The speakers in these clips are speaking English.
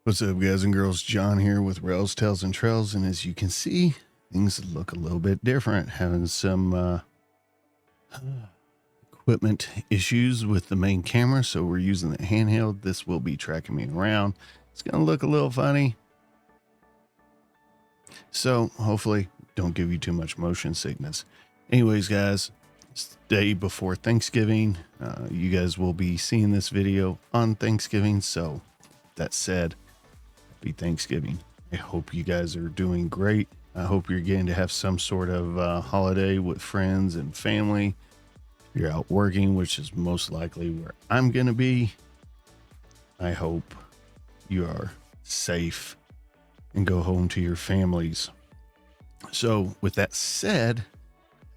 What's up, guys and girls? John here with Rails, Tails, and Trails, and as you can see, things look a little bit different. Having some equipment issues with the main camera, so we're using the handheld. This will be tracking me around. It's going to look a little funny, so hopefully don't give you too much motion sickness. Anyways, guys, it's the day before Thanksgiving. You guys will be seeing this video on Thanksgiving, so that said, happy Thanksgiving. I hope you guys are doing great. I hope you're getting to have some sort of holiday with friends and family. If you're out working, which is most likely where I'm going to be, I hope you are safe and go home to your families. So with that said,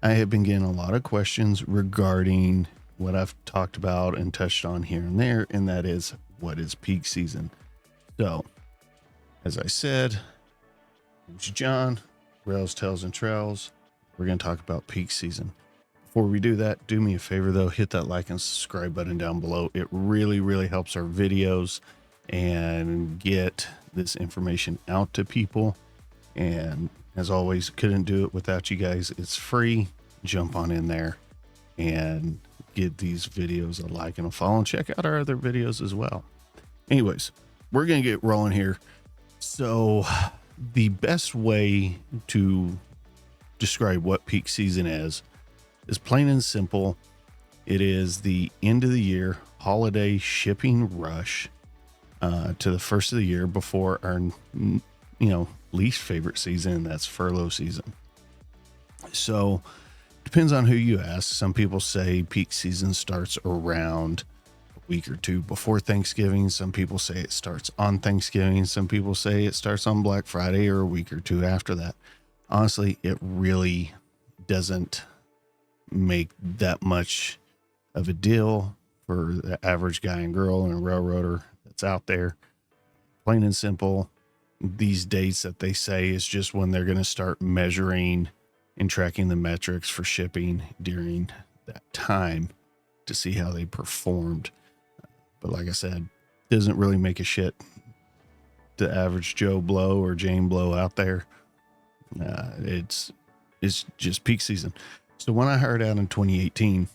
I have been getting a lot of questions regarding what I've talked about and touched on here and there, and that is, what is peak season? So, as I said, I'm John, Rails, Tails, and Trails. We're going to talk about peak season. Before we do that, do me a favor though, hit that like and subscribe button down below. It really, really helps our videos and get this information out to people. And as always, couldn't do it without you guys. It's free. Jump on in there and give these videos a like and a follow, and check out our other videos as well. Anyways, we're going to get rolling here. So the best way to describe what peak season is plain and simple. It is the end of the year holiday shipping rush to the first of the year before our, least favorite season, and that's furlough season. So depends on who you ask. Some people say peak season starts around week or two before Thanksgiving. Some people say it starts on Thanksgiving. Some people say it starts on Black Friday or a week or two after that. Honestly, it really doesn't make that much of a deal for the average guy and girl and a railroader that's out there. Plain and simple, these dates that they say is just when they're going to start measuring and tracking the metrics for shipping during that time to see how they performed. But like I said, doesn't really make a shit to average Joe Blow or Jane Blow out there. It's just peak season. So when I hired out in 2018,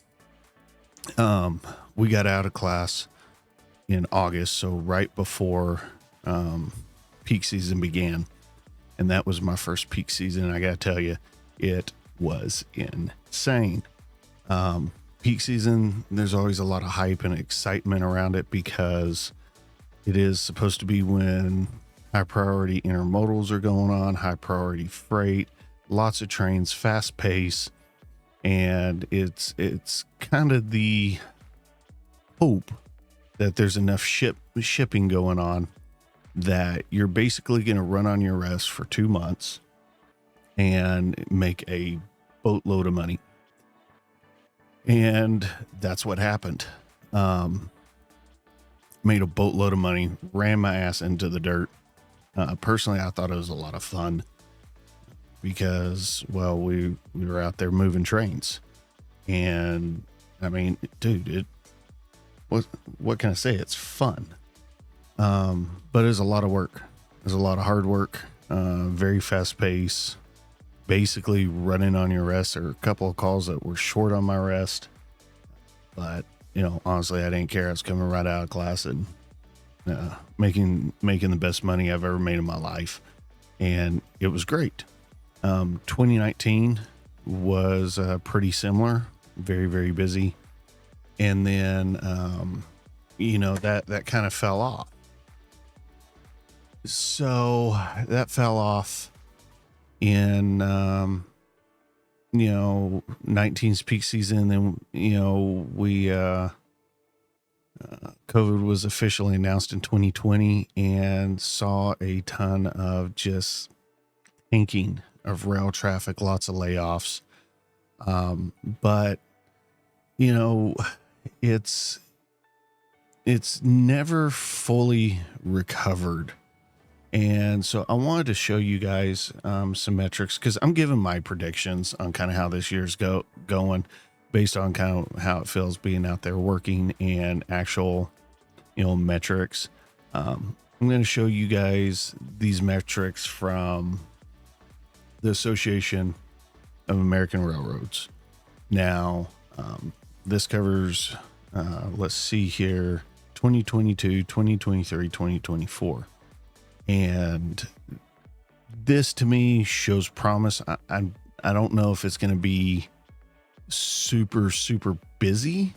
we got out of class in August, so right before peak season began, and that was my first peak season. I gotta tell you, it was insane. Peak season, there's always a lot of hype and excitement around it because it is supposed to be when high priority intermodals are going on, high priority freight, lots of trains, fast pace, and it's kind of the hope that there's enough shipping going on that you're basically going to run on your rest for 2 months and make a boatload of money. And that's what happened. Made a boatload of money, ran my ass into the dirt. Personally, I thought it was a lot of fun because, well, we were out there moving trains. And I mean, dude, what can I say? It's fun. But it's a lot of work. There's a lot of hard work, very fast pace, basically running on your rest. There were a couple of calls that were short on my rest, but honestly, I didn't care. I was coming right out of class and making the best money I've ever made in my life. And it was great. 2019 was pretty similar, very, very busy. And then, that kind of fell off. So that fell off in, 19's peak season. Then, COVID was officially announced in 2020 and saw a ton of just tanking of rail traffic, lots of layoffs. But it's never fully recovered. And so I wanted to show you guys some metrics, because I'm giving my predictions on kind of how this year's going based on kind of how it feels being out there working and actual, metrics. I'm going to show you guys these metrics from the Association of American Railroads. Now, this covers, let's see here, 2022, 2023, 2024. And this to me shows promise. I don't know if it's going to be super busy,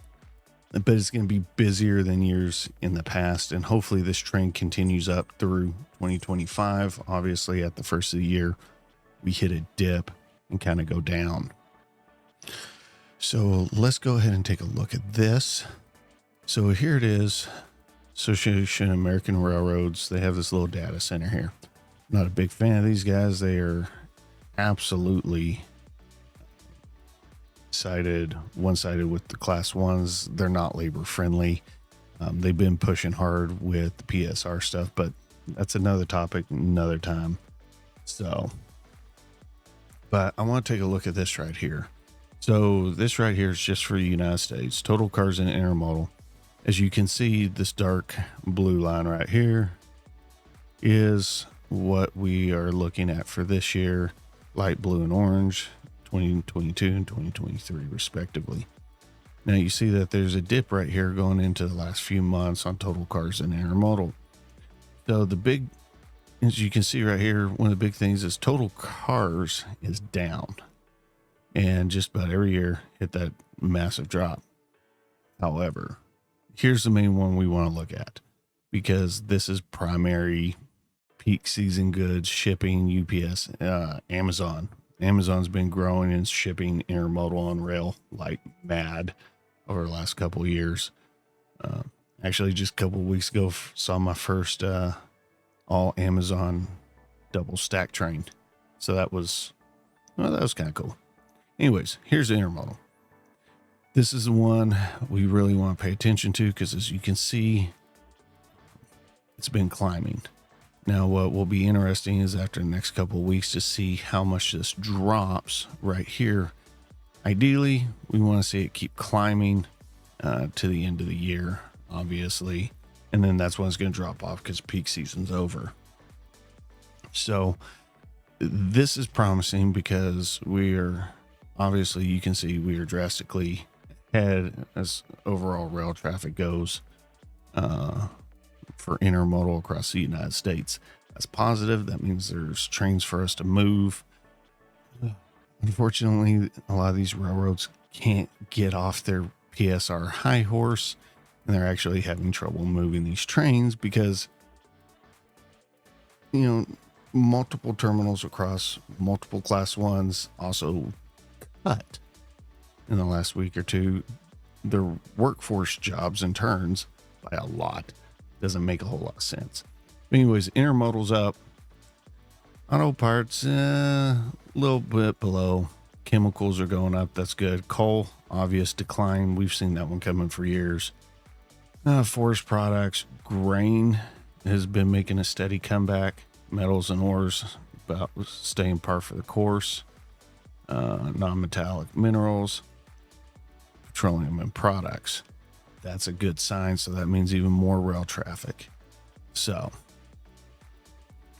but it's going to be busier than years in the past. And hopefully this trend continues up through 2025. Obviously at the first of the year, we hit a dip and kind of go down. So let's go ahead and take a look at this. So here it is. Association of American Railroads. They have this little data center here. Not a big fan of these guys. They are absolutely one-sided with the class ones. They're not labor friendly. They've been pushing hard with the PSR stuff, but that's another topic, another time. So, but I want to take a look at this right here. So this right here is just for the United States, total cars in intermodal. As you can see, this dark blue line right here is what we are looking at for this year, light blue and orange, 2022 and 2023 respectively. Now you see that there's a dip right here going into the last few months on total cars in intermodal. So the big, as you can see right here, one of the big things is total cars is down, and just about every year hit that massive drop. However, here's the main one we want to look at, because this is primary peak season goods, shipping, UPS, Amazon. Amazon's been growing and shipping intermodal on rail like mad over the last couple of years. Actually, just a couple of weeks ago, saw my first all Amazon double stack train. So that was kind of cool. Anyways, here's the intermodal. This is the one we really want to pay attention to, because as you can see, it's been climbing. Now, what will be interesting is after the next couple of weeks to see how much this drops right here. Ideally, we want to see it keep climbing to the end of the year, obviously. And then that's when it's going to drop off because peak season's over. So this is promising because we are, obviously, you can see we are drastically ahead as overall rail traffic goes for intermodal across the United States. That's positive. That means there's trains for us to move. Unfortunately, a lot of these railroads can't get off their PSR high horse, and they're actually having trouble moving these trains because, you know, multiple terminals across multiple class ones also cut in the last week or two their workforce jobs and turns by a lot. Doesn't make a whole lot of sense. But anyways, intermodal's up. Auto parts, a little bit below. Chemicals are going up. That's good. Coal, obvious decline. We've seen that one coming for years. Forest products, grain has been making a steady comeback. Metals and ores about staying par for the course. Non-metallic minerals, petroleum and products. That's a good sign. So that means even more rail traffic. So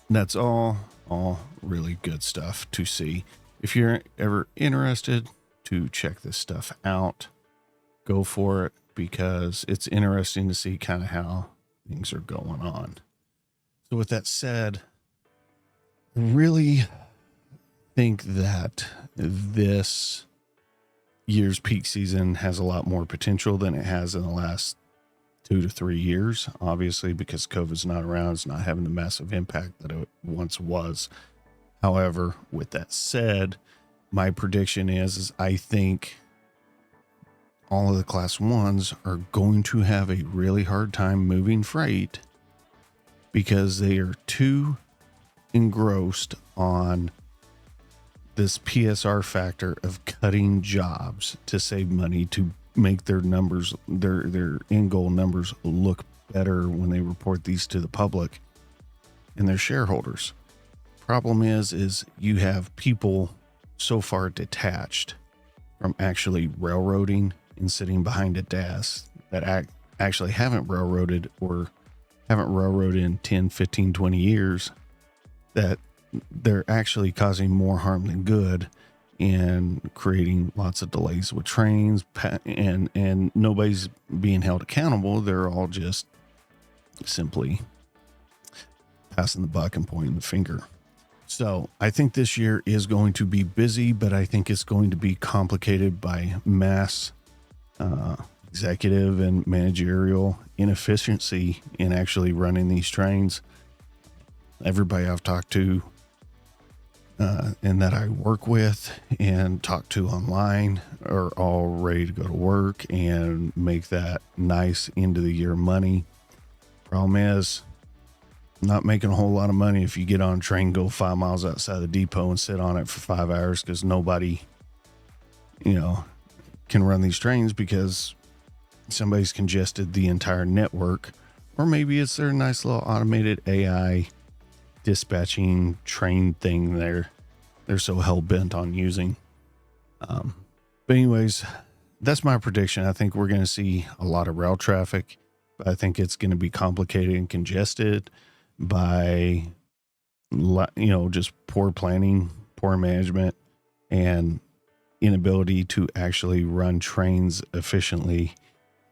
that's all really good stuff to see. If you're ever interested to check this stuff out, go for it, because it's interesting to see kind of how things are going on. So with that said, I really think that this year's peak season has a lot more potential than it has in the last 2 to 3 years, obviously, because COVID's not around. It's not having the massive impact that it once was. However, with that said, my prediction is I think all of the class ones are going to have a really hard time moving freight because they are too engrossed on this PSR factor of cutting jobs to save money, to make their numbers, their end goal numbers look better when they report these to the public and their shareholders. Problem is you have people so far detached from actually railroading and sitting behind a desk that actually haven't railroaded or haven't railroaded in 10, 15, 20 years, that they're actually causing more harm than good and creating lots of delays with trains, and nobody's being held accountable. They're all just simply passing the buck and pointing the finger. So I think this year is going to be busy, but I think it's going to be complicated by mass executive and managerial inefficiency in actually running these trains. Everybody I've talked to and that I work with and talk to online are all ready to go to work and make that nice end of the year money. Problem is, not making a whole lot of money if you get on a train, go 5 miles outside the depot and sit on it for 5 hours, because nobody, can run these trains because somebody's congested the entire network. Or maybe it's their nice little automated AI dispatching train thing they're so hell-bent on using. But anyways, that's my prediction. I think we're going to see a lot of rail traffic. I think it's going to be complicated and congested by, just poor planning, poor management, and inability to actually run trains efficiently.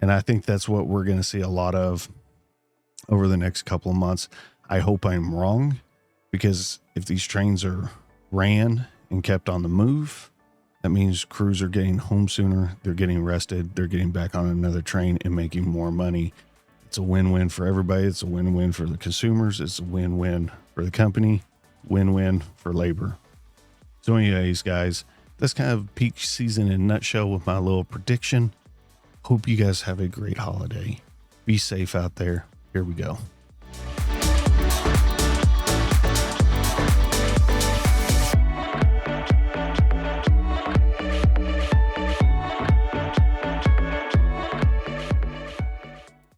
And I think that's what we're going to see a lot of over the next couple of months. I hope I'm wrong, because if these trains are ran and kept on the move, that means crews are getting home sooner, they're getting rested, they're getting back on another train and making more money. It's a win-win for everybody. It's a win-win for the consumers. It's a win-win for the company, win-win for labor. So anyways, guys, that's kind of peak season in a nutshell with my little prediction. Hope you guys have a great holiday. Be safe out there. Here we go.